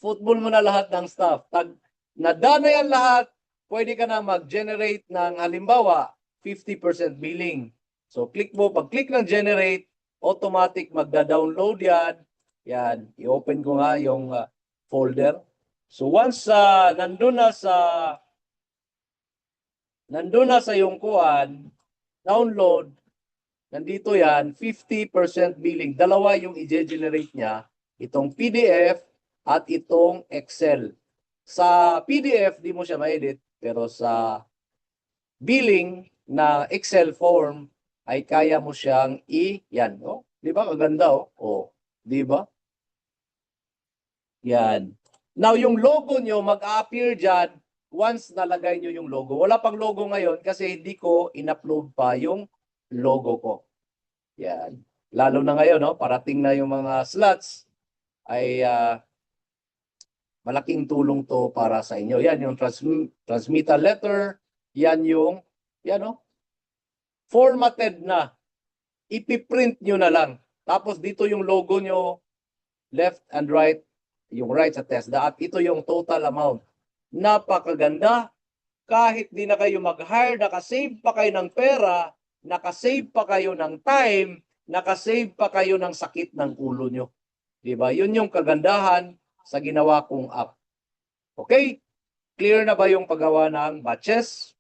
football mo na lahat ng stuff. Nadana yan lahat, pwede ka na mag-generate ng halimbawa, 50% billing. So, click mo. Pag click ng generate, automatic magda-download yan. Yan. I-open ko nga yung folder. So, once nandun na sa yung kuan, download, nandito yan, 50% billing. Dalawa yung i-generate niya. Itong PDF at itong Excel. Sa PDF, di mo siya ma-edit. Pero sa billing na Excel form, ay kaya mo siyang yan. Oh. Di ba? Kaganda, oh. Oh. Di ba? Yan. Now, yung logo nyo, mag-appear dyan once nalagay nyo yung logo. Wala pang logo ngayon kasi hindi ko in-upload pa yung logo ko. Yan. Lalo na ngayon, no? Parating na yung mga slots ay malaking tulong to para sa inyo. Yan yung transmittal letter. Yan yung, no? Formatted na. Ipiprint nyo na lang. Tapos dito yung logo nyo, left and right, yung right sa TESDA. At ito yung total amount. Napakaganda. Kahit di na kayo mag-hire, nakasave pa kayo ng pera, nakasave pa kayo ng time, nakasave pa kayo ng sakit ng ulo nyo. Diba? Yun yung kagandahan sa ginawa kong app. Okay? Clear na ba yung paggawa ng batches?